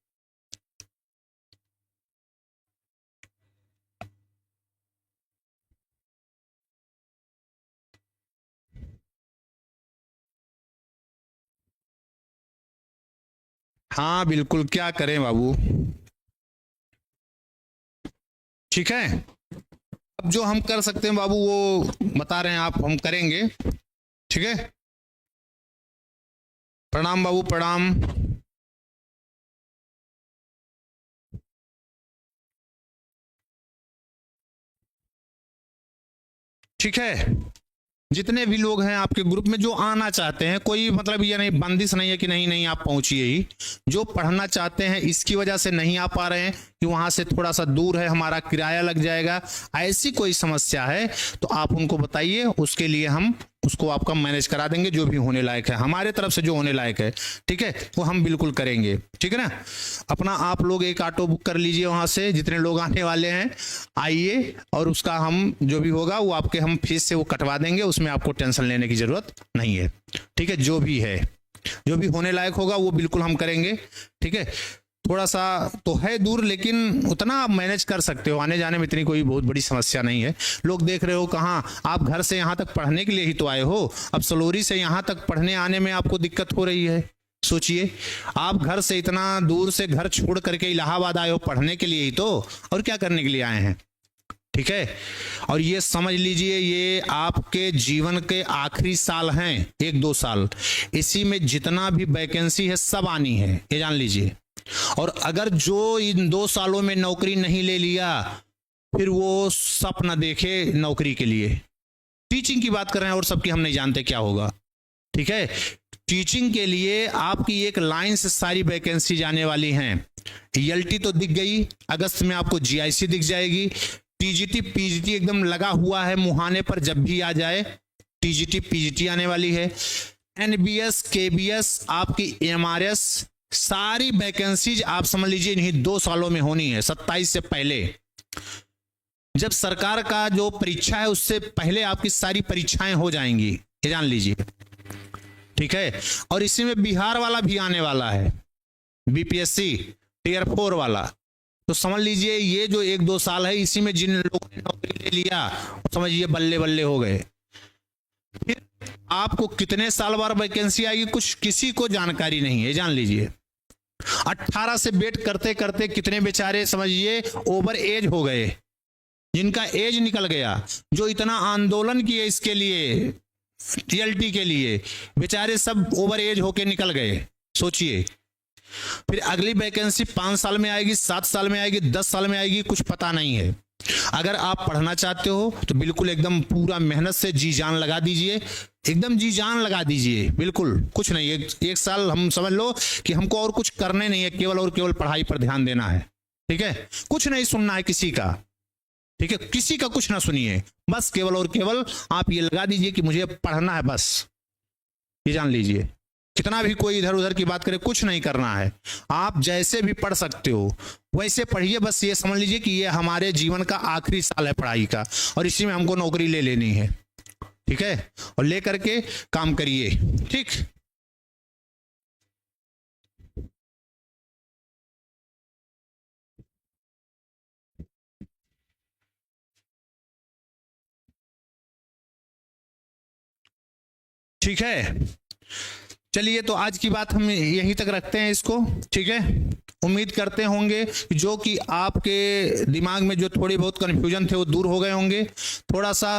हाँ बिल्कुल, क्या करें बाबू। ठीक है, अब जो हम कर सकते हैं बाबू वो बता रहे हैं आप, हम करेंगे। ठीक है, प्रणाम बाबू, प्रणाम। ठीक है, जितने भी लोग हैं आपके ग्रुप में जो आना चाहते हैं, कोई मतलब ये नहीं बंदिश नहीं है कि नहीं नहीं आप पहुंचिए ही, जो पढ़ना चाहते हैं इसकी वजह से नहीं आ पा रहे हैं कि वहां से थोड़ा सा दूर है, हमारा किराया लग जाएगा, ऐसी कोई समस्या है तो आप उनको बताइए, उसके लिए हम उसको आपका मैनेज करा देंगे, जो भी होने लायक है हमारे तरफ से, जो होने लायक है। ठीक है, वो हम बिल्कुल करेंगे। ठीक है ना, अपना आप लोग एक ऑटो बुक कर लीजिए वहां से, जितने लोग आने वाले हैं आइए, और उसका हम जो भी होगा वो आपके हम फीस से वो कटवा देंगे, उसमें आपको टेंशन लेने की जरूरत नहीं है। ठीक है, जो भी है, जो भी होने लायक होगा वो बिल्कुल हम करेंगे। ठीक है, थोड़ा सा तो है दूर, लेकिन उतना आप मैनेज कर सकते हो, आने जाने में इतनी कोई बहुत बड़ी समस्या नहीं है। लोग देख रहे हो कहाँ, आप घर से यहाँ तक पढ़ने के लिए ही तो आए हो, अब सलोरी से यहाँ तक पढ़ने आने में आपको दिक्कत हो रही है। सोचिए, आप घर से इतना दूर से घर छोड़ करके इलाहाबाद आए हो पढ़ने के लिए ही तो, और क्या करने के लिए आए हैं। ठीक है, और ये समझ लीजिए ये आपके जीवन के आखिरी साल हैं, 1-2 साल, इसी में जितना भी वैकेंसी है सब आनी है, ये जान लीजिए। और अगर जो इन 2 सालों में नौकरी नहीं ले लिया, फिर वो सपना देखे नौकरी के लिए। टीचिंग की बात कर रहे हैं, और सबकी हम नहीं जानते क्या होगा। ठीक है, टीचिंग के लिए आपकी एक लाइन से सारी वैकेंसी जाने वाली हैं। ईएलटी तो दिख गई, अगस्त में आपको जीआईसी दिख जाएगी, टीजीटी पीजीटी एकदम लगा हुआ है मुहाने पर, जब भी आ जाए टीजीटी पीजीटी आने वाली है। एनबीएस केबीएस आपकी एमआरएस, सारी वैकेंसीज आप समझ लीजिए इन्हीं 2 सालों में होनी है, 27 से पहले। जब सरकार का जो परीक्षा है उससे पहले आपकी सारी परीक्षाएं हो जाएंगी, ये जान लीजिए। ठीक है, और इसी में बिहार वाला भी आने वाला है, बीपीएससी टियर 4 वाला। तो समझ लीजिए ये जो 1-2 साल है, इसी में जिन लोगों ने नौकरी ले लिया, समझिए बल्ले बल्ले हो गए। फिर आपको कितने साल बाद वैकेंसी आएगी, कुछ किसी को जानकारी नहीं है, जान लीजिए। 18 से वेट करते करते कितने बेचारे समझिए ओवर एज हो गए, जिनका एज निकल गया, जो इतना आंदोलन किए इसके लिए, टीएलटी के लिए, बेचारे सब ओवर एज होके निकल गए। सोचिए, फिर अगली वैकेंसी 5 साल में आएगी, 7 साल में आएगी, 10 साल में आएगी, कुछ पता नहीं है। अगर आप पढ़ना चाहते हो तो बिल्कुल एकदम पूरा मेहनत से जी जान लगा दीजिए, एकदम जी जान लगा दीजिए, बिल्कुल कुछ नहीं, एक साल हम समझ लो कि हमको और कुछ करने नहीं है, केवल और केवल पढ़ाई पर ध्यान देना है। ठीक है, कुछ नहीं सुनना है किसी का। ठीक है, किसी का कुछ ना सुनिए, बस केवल और केवल आप ये लगा दीजिए कि मुझे पढ़ना है, बस ये जान लीजिए। कितना भी कोई इधर उधर की बात करे, कुछ नहीं करना है। आप जैसे भी पढ़ सकते हो वैसे पढ़िए, बस ये समझ लीजिए कि ये हमारे जीवन का आखिरी साल है पढ़ाई का, और इसी में हमको नौकरी ले लेनी है, ठीक है, और ले करके काम करिए, ठीक। ठीक है, चलिए तो आज की बात हम यहीं तक रखते हैं इसको, ठीक है। उम्मीद करते होंगे जो कि आपके दिमाग में जो थोड़ी बहुत कन्फ्यूजन थे वो दूर हो गए होंगे। थोड़ा सा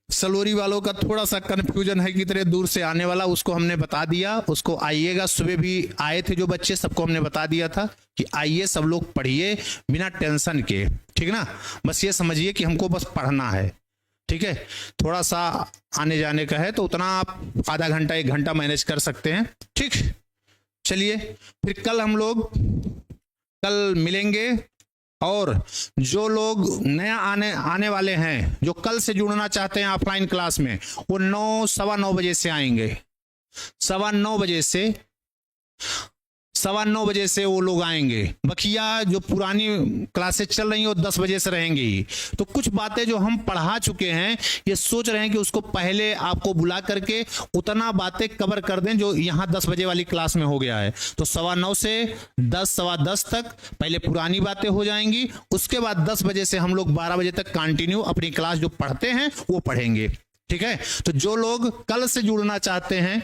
सलोरी वालों का थोड़ा सा कन्फ्यूजन है कि इतने दूर से आने वाला, उसको हमने बता दिया। उसको आइएगा, सुबह भी आए थे जो बच्चे, सबको हमने बता दिया था कि आइए सब लोग पढ़िए बिना टेंशन के, ठीक ना। बस ये समझिए कि हमको बस पढ़ना है, ठीक है। थोड़ा सा आने जाने का है तो उतना आप आधा घंटा 1 घंटा मैनेज कर सकते हैं, ठीक। चलिए फिर कल हम लोग कल मिलेंगे, और जो लोग नया आने वाले हैं, जो कल से जुड़ना चाहते हैं ऑफलाइन क्लास में, वो 9-9:15 बजे से आएंगे। 9:15 बजे से वो लोग आएंगे। बकिया जो पुरानी क्लासेस चल रही हैं वो 10 बजे से रहेंगी ही। तो कुछ बातें जो हम पढ़ा चुके हैं, ये सोच रहे हैं कि उसको पहले आपको बुला करके उतना बातें कवर कर दें जो यहाँ 10 बजे वाली क्लास में हो गया है। तो 9:15 से 10-10:15 तक पहले पुरानी बातें हो जाएंगी, उसके बाद 10 बजे से हम लोग 12 बजे तक कंटिन्यू अपनी क्लास जो पढ़ते हैं वो पढ़ेंगे, ठीक है। तो जो लोग कल से जुड़ना चाहते हैं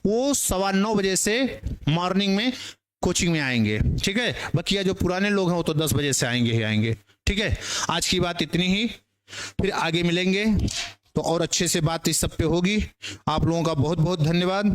वो 9:15 बजे से मॉर्निंग में कोचिंग में आएंगे, ठीक है। बकिया जो पुराने लोग हैं वो तो 10 बजे से आएंगे ही आएंगे, ठीक है। आज की बात इतनी ही, फिर आगे मिलेंगे तो और अच्छे से बात इस सब पे होगी। आप लोगों का बहुत बहुत धन्यवाद।